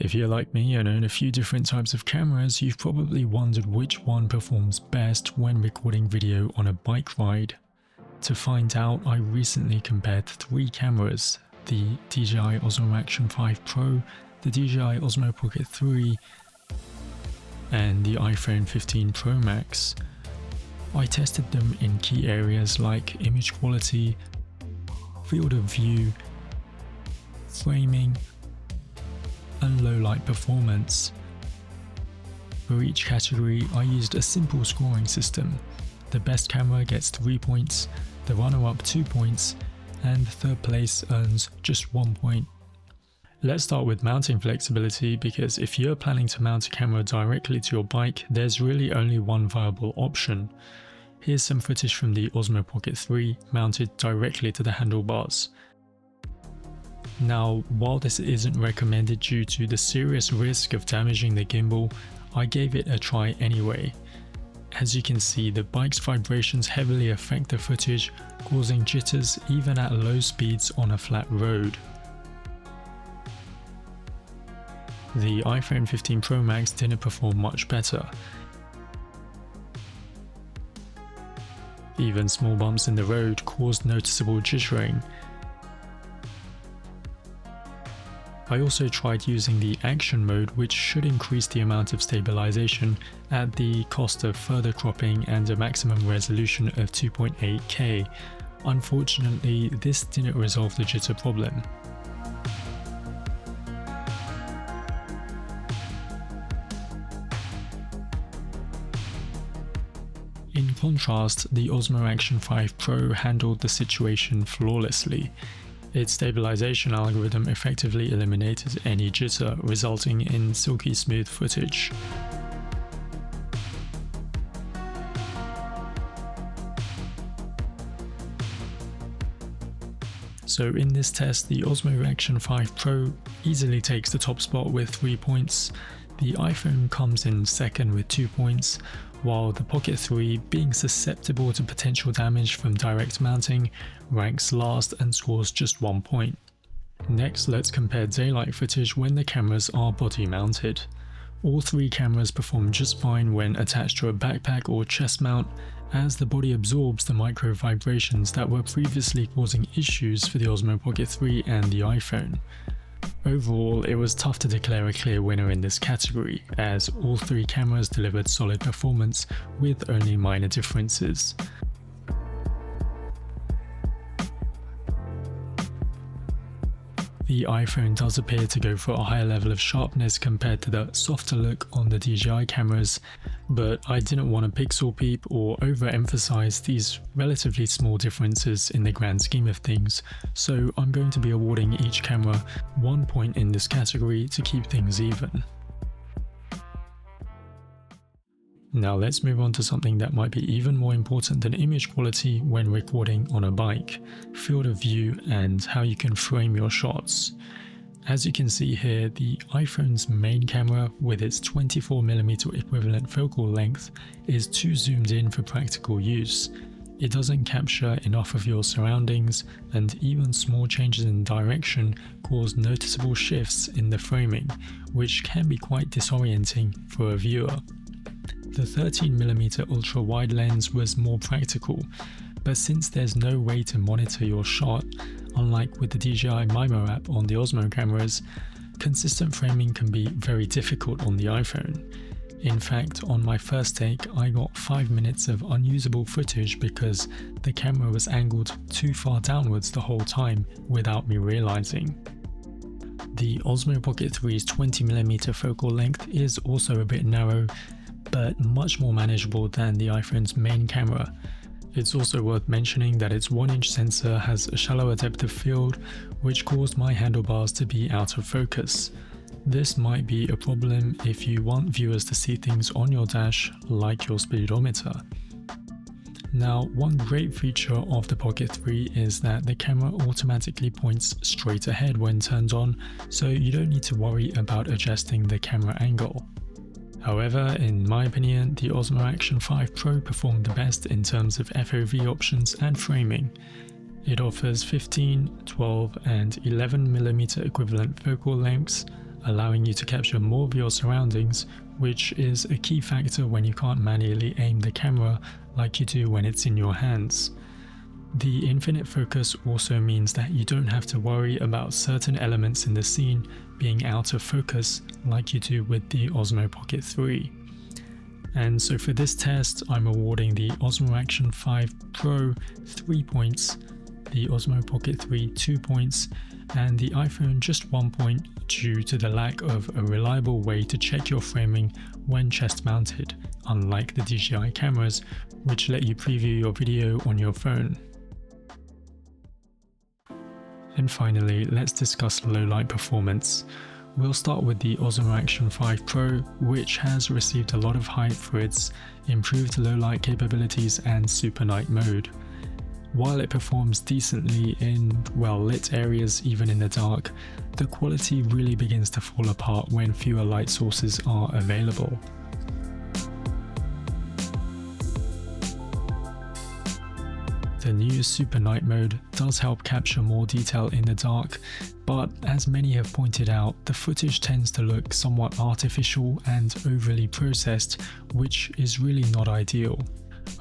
If you're like me and own a few different types of cameras, you've probably wondered which one performs best when recording video on a bike ride. To find out, I recently compared 3 cameras: the DJI Osmo Action 5 Pro, the DJI Osmo Pocket 3, and the iPhone 15 Pro Max. I tested them in key areas like image quality, field of view, framing, and low light performance. For each category, I used a simple scoring system. The best camera gets 3 points, the runner-up 2 points, and third place earns just 1 point. Let's start with mounting flexibility, because if you're planning to mount a camera directly to your bike, there's really only one viable option. Here's some footage from the Osmo Pocket 3 mounted directly to the handlebars. Now, while this isn't recommended due to the serious risk of damaging the gimbal, I gave it a try anyway. As you can see, the bike's vibrations heavily affect the footage, causing jitters even at low speeds on a flat road. The iPhone 15 Pro Max didn't perform much better. Even small bumps in the road caused noticeable jittering. I also tried using the Action mode, which should increase the amount of stabilization at the cost of further cropping and a maximum resolution of 2.8K. Unfortunately, this didn't resolve the jitter problem. In contrast, the Osmo Action 5 Pro handled the situation flawlessly. Its stabilization algorithm effectively eliminated any jitter, resulting in silky smooth footage. So in this test, the Osmo Action 5 Pro easily takes the top spot with 3 points. The iPhone comes in second with 2 points, while the Pocket 3, being susceptible to potential damage from direct mounting, ranks last and scores just 1 point. Next, let's compare daylight footage when the cameras are body mounted. All 3 cameras perform just fine when attached to a backpack or chest mount, as the body absorbs the micro vibrations that were previously causing issues for the Osmo Pocket 3 and the iPhone. Overall, it was tough to declare a clear winner in this category, as all 3 cameras delivered solid performance with only minor differences. The iPhone does appear to go for a higher level of sharpness compared to the softer look on the DJI cameras, but I didn't want to pixel peep or overemphasize these relatively small differences in the grand scheme of things, so I'm going to be awarding each camera 1 point in this category to keep things even. Now let's move on to something that might be even more important than image quality when recording on a bike: field of view and how you can frame your shots. As you can see here, the iPhone's main camera, with its 24mm equivalent focal length, is too zoomed in for practical use. It doesn't capture enough of your surroundings, and even small changes in direction cause noticeable shifts in the framing, which can be quite disorienting for a viewer. The 13mm ultra-wide lens was more practical, but since there's no way to monitor your shot, unlike with the DJI Mimo app on the Osmo cameras, consistent framing can be very difficult on the iPhone. In fact, on my first take, I got 5 minutes of unusable footage because the camera was angled too far downwards the whole time without me realizing. The Osmo Pocket 3's 20mm focal length is also a bit narrow, but much more manageable than the iPhone's main camera. It's also worth mentioning that its 1-inch sensor has a shallower depth of field, which caused my handlebars to be out of focus. This might be a problem if you want viewers to see things on your dash, like your speedometer. Now, one great feature of the Pocket 3 is that the camera automatically points straight ahead when turned on, so you don't need to worry about adjusting the camera angle. However, in my opinion, the Osmo Action 5 Pro performed the best in terms of FOV options and framing. It offers 15, 12 and 11mm equivalent focal lengths, allowing you to capture more of your surroundings, which is a key factor when you can't manually aim the camera like you do when it's in your hands. The infinite focus also means that you don't have to worry about certain elements in the scene being out of focus like you do with the Osmo Pocket 3. And so for this test, I'm awarding the Osmo Action 5 Pro 3 points, the Osmo Pocket 3 2 points, and the iPhone just 1 point due to the lack of a reliable way to check your framing when chest mounted, unlike the DJI cameras, which let you preview your video on your phone. And finally, let's discuss low light performance. We'll start with the Osmo Action 5 Pro, which has received a lot of hype for its improved low light capabilities and super night mode. While it performs decently in well-lit areas even in the dark, the quality really begins to fall apart when fewer light sources are available. The new Super Night mode does help capture more detail in the dark, but as many have pointed out, the footage tends to look somewhat artificial and overly processed, which is really not ideal.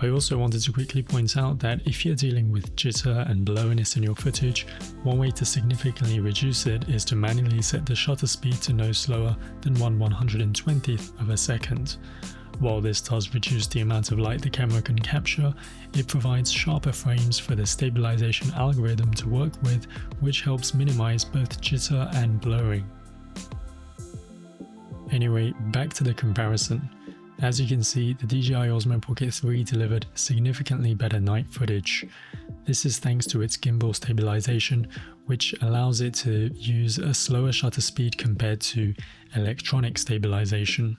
I also wanted to quickly point out that if you're dealing with jitter and blurriness in your footage, one way to significantly reduce it is to manually set the shutter speed to no slower than 1/120th of a second. While this does reduce the amount of light the camera can capture, it provides sharper frames for the stabilization algorithm to work with, which helps minimize both jitter and blurring. Anyway, back to the comparison. As you can see, the DJI Osmo Pocket 3 delivered significantly better night footage. This is thanks to its gimbal stabilization, which allows it to use a slower shutter speed compared to electronic stabilization.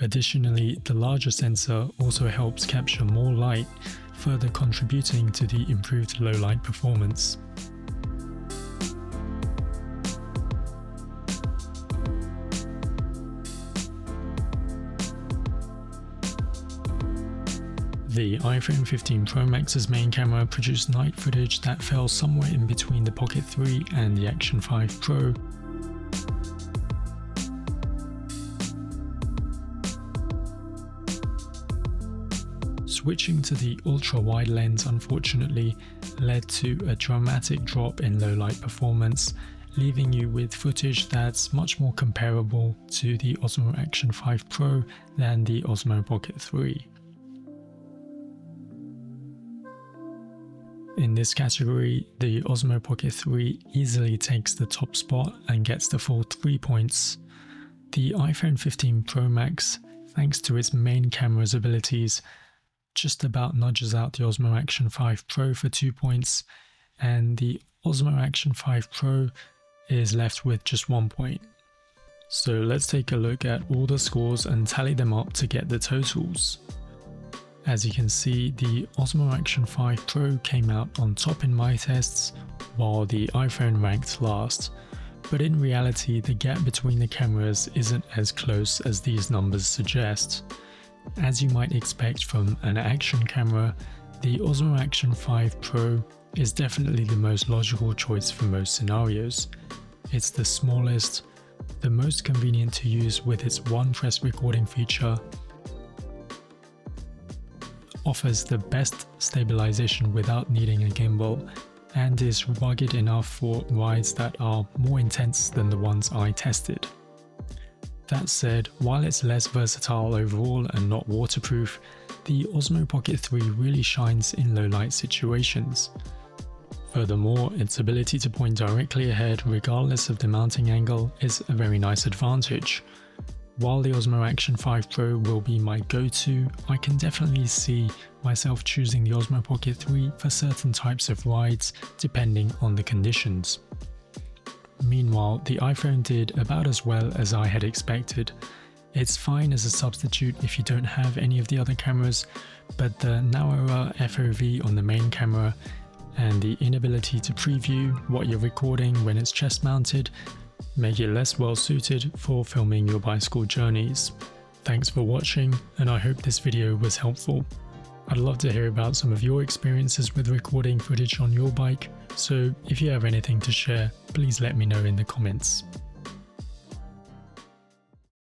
Additionally, the larger sensor also helps capture more light, further contributing to the improved low light performance. The iPhone 15 Pro Max's main camera produced night footage that fell somewhere in between the Pocket 3 and the Action 5 Pro. Switching to the ultra-wide lens unfortunately led to a dramatic drop in low light performance, leaving you with footage that's much more comparable to the Osmo Action 5 Pro than the Osmo Pocket 3. In this category, the Osmo Pocket 3 easily takes the top spot and gets the full 3 points. The iPhone 15 Pro Max, thanks to its main camera's abilities, just about nudges out the Osmo Action 5 Pro for 2 points, and the Osmo Action 5 Pro is left with just 1 point. So let's take a look at all the scores and tally them up to get the totals. As you can see, the Osmo Action 5 Pro came out on top in my tests, while the iPhone ranked last. But in reality, the gap between the cameras isn't as close as these numbers suggest. As you might expect from an action camera, the Osmo Action 5 Pro is definitely the most logical choice for most scenarios. It's the smallest, the most convenient to use with its one-press recording feature, offers the best stabilization without needing a gimbal, and is rugged enough for rides that are more intense than the ones I tested. That said, while it's less versatile overall and not waterproof, the Osmo Pocket 3 really shines in low light situations. Furthermore, its ability to point directly ahead regardless of the mounting angle is a very nice advantage. While the Osmo Action 5 Pro will be my go-to, I can definitely see myself choosing the Osmo Pocket 3 for certain types of rides depending on the conditions. Meanwhile, the iPhone did about as well as I had expected. It's fine as a substitute if you don't have any of the other cameras, but the narrower FOV on the main camera and the inability to preview what you're recording when it's chest mounted make it less well suited for filming your bicycle journeys. Thanks for watching, and I hope this video was helpful. I'd love to hear about some of your experiences with recording footage on your bike, so if you have anything to share, please let me know in the comments.